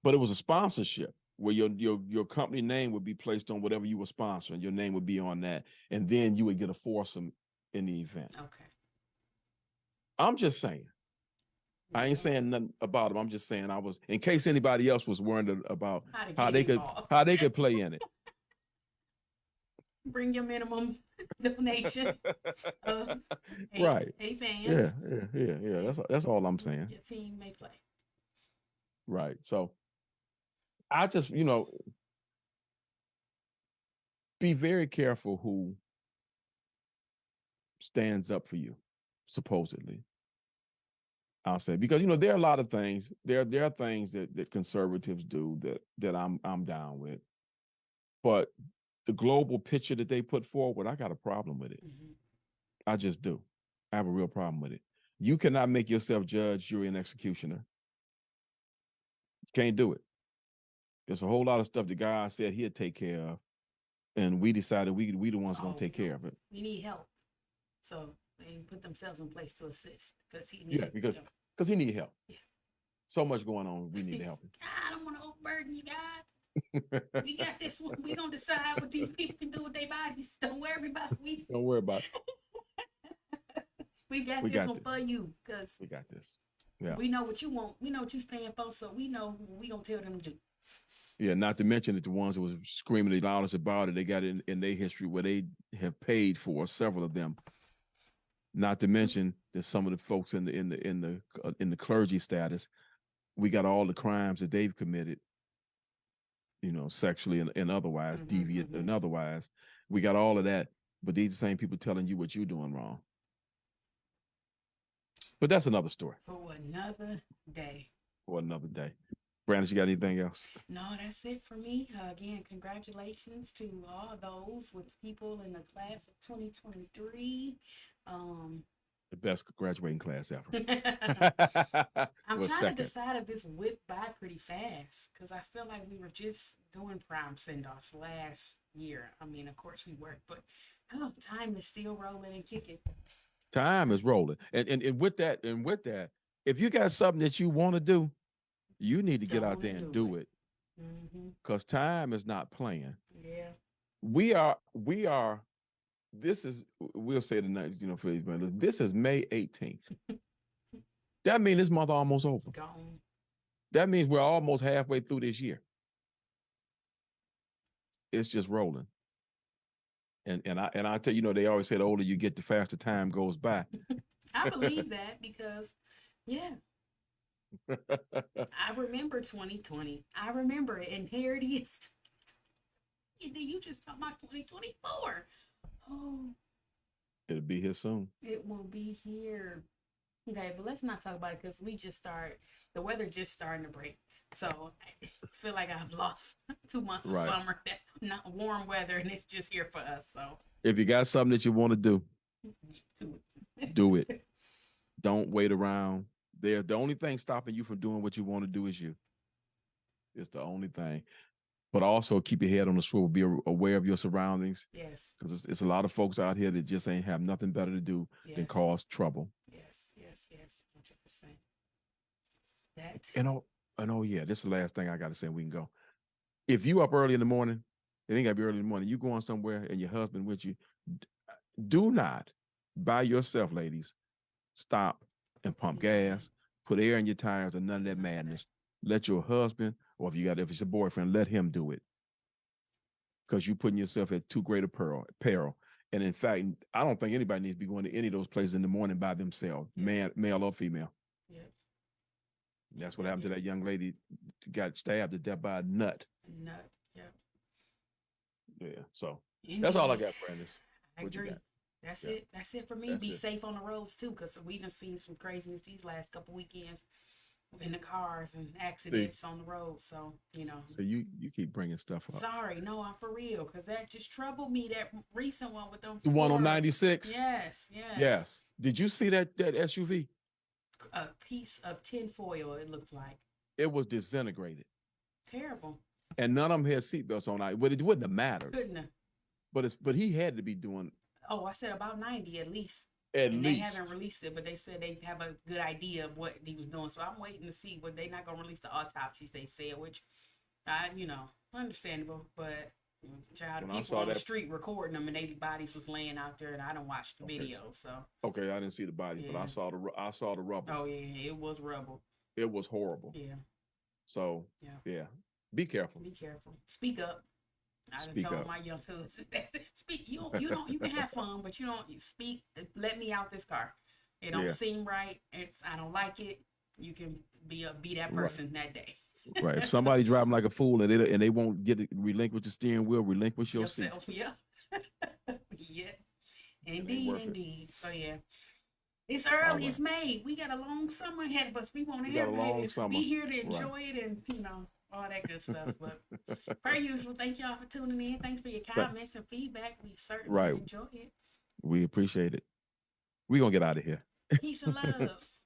But it was a sponsorship where your company name would be placed on whatever you were sponsoring. Your name would be on that, and then you would get a foursome in the event. Okay. I'm just saying. I ain't saying nothing about them. I'm just saying in case anybody else was worried about how they could play in it. Bring your minimum donation of right. 8 fans. Yeah. That's all I'm saying. Your team may play. Right. So I just, be very careful who stands up for you, supposedly. I'll say, because there are a lot of things. There are things that conservatives do that I'm down with, but the global picture that they put forward, I got a problem with it. Mm-hmm. I just do. I have a real problem with it. You cannot make yourself judge, jury, and executioner. You can't do it. There's a whole lot of stuff the guy said he'd take care of, and we decided we the ones going to take care of it. We need help, so they put themselves in place to assist because he needs because he need help. Yeah. So much going on. We need to help him. I don't want to overburden you, God. We got this one. We gonna decide what these people can do with their bodies. Don't worry about it. Don't worry about it. we got this one for you, because we got this. Yeah. We know what you want. We know what you stand for, so we know what we gonna tell them to do. Yeah, not to mention that the ones that was screaming the loudest about it, they got in their history where they have paid for several of them. Not to mention that some of the folks in the clergy status, we got all the crimes that they've committed, sexually and otherwise, deviant and otherwise. We got all of that. but these the same people telling you what you're doing wrong. But that's another story. For another day. For another day. Brandon, you got anything else? No, that's it for me. Again, congratulations to all those with people in the class of 2023. The best graduating class ever. I'm trying to decide if this whipped by pretty fast because I feel like we were just doing prom send-offs last year. I mean, of course we worked, but time is still rolling and kicking. Time is rolling. And with that, if you got something that you want to do, you need to get out there and do it. Because time is not playing. Yeah. We are, this is, we'll say tonight, for this is May 18th. That means this month almost over. Gone. That means we're almost halfway through this year. It's just rolling. And I tell you, they always say the older you get, the faster time goes by. I believe that because, yeah. I remember 2020. I remember it, and here it is. You just talking about 2024. Oh, it'll be here soon. It will be here. Okay, but let's not talk about it because we just started. The weather just starting to break, so I feel like I've lost 2 months of summer. Not warm weather, and it's just here for us. So if you got something that you want to do, do it. Don't wait around. The only thing stopping you from doing what you want to do is you. It's the only thing. But also keep your head on the swivel. Be aware of your surroundings. Yes. Because it's a lot of folks out here that just ain't have nothing better to do than cause trouble. Yes. 100%. That. And yeah, this is the last thing I got to say. We can go. If you up early in the morning, it ain't got to be early in the morning. You going somewhere and your husband with you, do not, by yourself, ladies, stop and pump gas, put air in your tires, and none of that madness. Let your husband, or if it's your boyfriend, let him do it. Because you're putting yourself at too great a peril. And in fact, I don't think anybody needs to be going to any of those places in the morning by themselves, male or female. Yeah. That's what happened to that young lady, got stabbed to death by a nut. Yeah. So that's all I got, Brandis. I agree. That's it. That's it for me. Be safe on the roads too, because we done seen some craziness these last couple weekends in the cars and accidents on the road. So So you keep bringing stuff up. Sorry, no, I'm for real, because that just troubled me. That recent one with them. The one on 96. Yes. Did you see that SUV? A piece of tinfoil. It looked like it was disintegrated. Terrible. And none of them had seatbelts on. But it wouldn't have mattered. Couldn't have. But he had to be doing. Oh, I said about 90 at least. At least. They haven't released it, but they said they have a good idea of what he was doing. So I'm waiting to see. But they're not gonna release the autopsies, they said, which, understandable. But people on the street recording them, and their bodies was laying out there, and I didn't watch the video. So I didn't see the bodies, but I saw the rubble. Oh yeah, it was rubble. It was horrible. Yeah. So yeah. Be careful. Be careful. Speak up. I done told my young cousins that speak. You can have fun, but you don't speak. Let me out this car. It don't seem right. I don't like it. You can be that person that day. Right. If somebody driving like a fool and they won't relinquish the steering wheel, relinquish yourself. Seat. Yeah. Yeah. Indeed. So yeah. It's early. Right. It's May. We got a long summer ahead of us. We want to be here to enjoy it and all that good stuff. But per usual, thank y'all for tuning in. Thanks for your comments and feedback. We certainly enjoy it. We appreciate it. We're going to get out of here. Peace and love.